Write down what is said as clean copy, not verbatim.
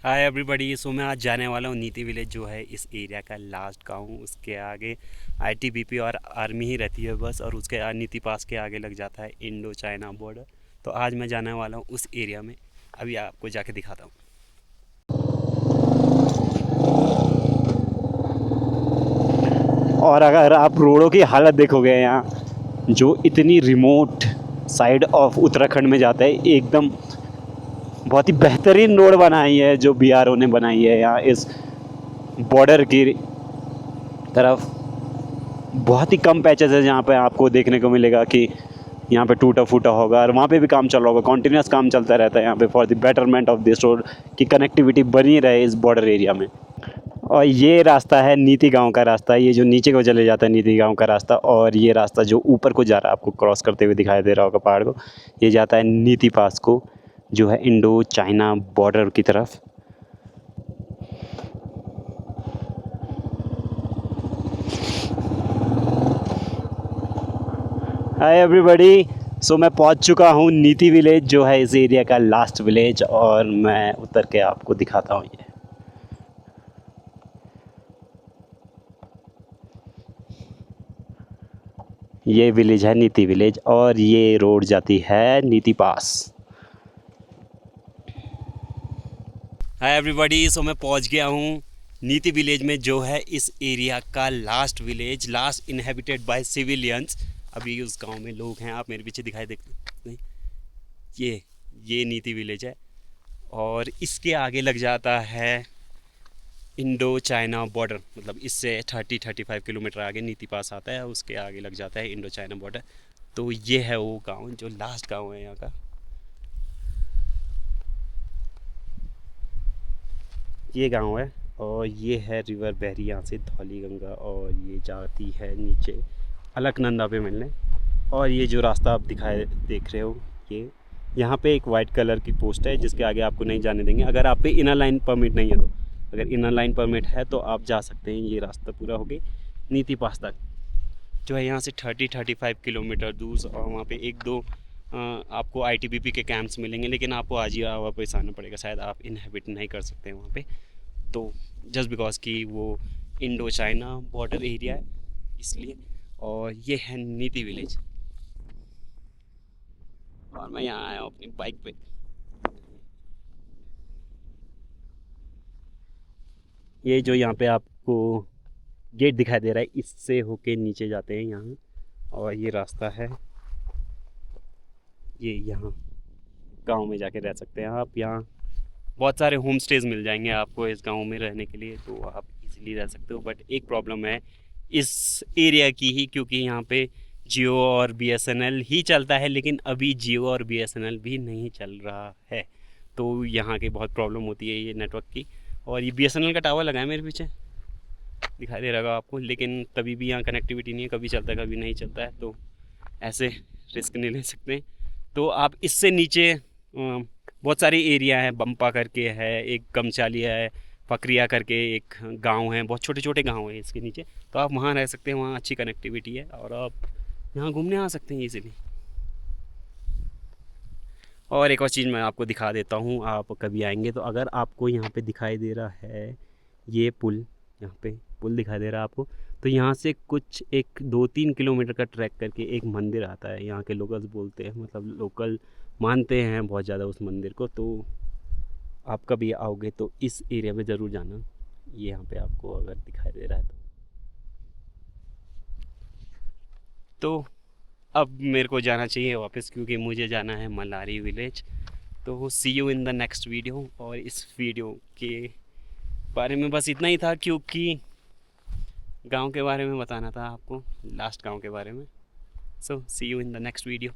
Hi everybody. सो मैं आज जाने वाला हूँ नीति विलेज, जो है इस एरिया का लास्ट गांव। उसके आगे आईटीबीपी और आर्मी ही रहती है बस, और उसके नीति पास के आगे लग जाता है इंडो चाइना बॉर्डर। तो आज मैं जाने वाला हूँ उस एरिया में। अभी आपको जाके दिखाता हूँ। और अगर आप रोडों की हालत देखोगे यहाँ, जो इतनी रिमोट साइड ऑफ उत्तराखंड में जाता है, एकदम बहुत ही बेहतरीन रोड बनाई है जो बीआरओ ने बनाई है यहाँ इस बॉर्डर की तरफ। बहुत ही कम पैचेस है जहाँ पे आपको देखने को मिलेगा कि यहाँ पे टूटा फूटा होगा, और वहाँ पे भी काम चल रहा होगा। कॉन्टीन्यूस काम चलता रहता है यहाँ पे for the betterment of this road, की कनेक्टिविटी बनी रहे इस बॉर्डर एरिया में। और ये रास्ता है नीति गांव का रास्ता, ये जो नीचे को चले जाता है नीति गांव का रास्ता, और ये रास्ता जो ऊपर को जा रहा है आपको क्रॉस करते हुए दिखाई दे रहा होगा पहाड़ को, ये जाता है नीति पास को, जो है इंडो चाइना बॉर्डर की तरफ। Hi everybody. सो मैं पहुंच चुका हूं नीति विलेज, जो है इस एरिया का लास्ट विलेज, और मैं उतर के आपको दिखाता हूं। ये विलेज है नीति विलेज, और ये रोड जाती है नीति पास। Hi everybody. सो मैं पहुँच गया हूँ नीति विलेज में, जो है इस एरिया का last village, last inhabited bye civilians. अभी उस गांव में लोग हैं, आप मेरे पीछे दिखाई देते नहीं। ये नीति विलेज है, और इसके आगे लग जाता है इंडो चाइना बॉर्डर। मतलब इससे 30-35 किलोमीटर आगे नीति पास आता है, उसके आगे लग जाता है इंडो चाइना बॉर्डर। तो ये है वो गांव जो लास्ट गांव है यहाँ का। ये गांव है, और ये है रिवर बहरी यहाँ से धौली गंगा, और ये जाती है नीचे अलकनंदा पे मिलने। और ये जो रास्ता आप देख रहे हो, ये यहाँ पे एक वाइट कलर की पोस्ट है जिसके आगे आपको नहीं जाने देंगे, अगर आप पे इनर लाइन परमिट नहीं है तो। अगर इनर लाइन परमिट है तो आप जा सकते हैं। ये रास्ता पूरा हो गई नीति पास तक, जो है यहाँ से 30-35 किलोमीटर दूर। और वहाँ पे एक दो आपको आईटीबीपी के कैंप्स मिलेंगे, लेकिन आपको आज ही वापस आना पड़ेगा, शायद आप इनहेबिट नहीं कर सकते हैं वहाँ पे। तो जस्ट बिकॉज कि वो इंडो चाइना बॉर्डर एरिया है, इसलिए। और ये है नीति विलेज, और मैं यहाँ आया हूँ अपनी बाइक पे। ये जो यहाँ पे आपको गेट दिखाई दे रहा है, इससे होके नीचे जाते हैं यहाँ, और ये रास्ता है। ये यहाँ गांव में जाके रह सकते हैं आप। यहाँ बहुत सारे होम स्टेज मिल जाएंगे आपको इस गांव में रहने के लिए, तो आप इजीली रह सकते हो। बट एक प्रॉब्लम है इस एरिया की ही, क्योंकि यहाँ पे जियो और बीएसएनएल ही चलता है, लेकिन अभी जियो और बीएसएनएल भी नहीं चल रहा है। तो यहाँ की बहुत प्रॉब्लम होती है ये नेटवर्क की। और ये बीएसएनएल का टावर लगा है मेरे पीछे, दिखाई दे रहा होगा आपको, लेकिन तभी भी यहाँ कनेक्टिविटी नहीं है, कभी चलता है कभी नहीं चलता है। तो ऐसे रिस्क नहीं ले सकते। तो आप इससे नीचे बहुत सारे एरिया हैं, बम्पा करके है, एक कमचालिया है, पकरिया करके एक गांव है, बहुत छोटे छोटे गांव हैं इसके नीचे। तो आप वहाँ रह सकते हैं, वहाँ अच्छी कनेक्टिविटी है, और आप यहाँ घूमने आ सकते हैं ईजिली। और एक और चीज़ मैं आपको दिखा देता हूँ, आप कभी आएंगे तो अगर आपको यहाँ पे दिखाई दे रहा है ये पुल, यहाँ पे पुल दिखाई दे रहा है आपको, तो यहाँ से कुछ 1-2-3 किलोमीटर का ट्रैक करके एक मंदिर आता है। यहाँ के लोकल्स बोलते हैं, मतलब लोकल मानते हैं बहुत ज़्यादा उस मंदिर को। तो आप कभी आओगे तो इस एरिया में ज़रूर जाना। ये यहाँ पे आपको अगर दिखाई दे रहा है तो अब मेरे को जाना चाहिए वापस, क्योंकि मुझे जाना है मलारी विलेज। तो see you in the next video. और इस वीडियो के बारे में बस इतना ही था, क्योंकि गांव के बारे में बताना था आपको, लास्ट गांव के बारे में। So see you in the next video.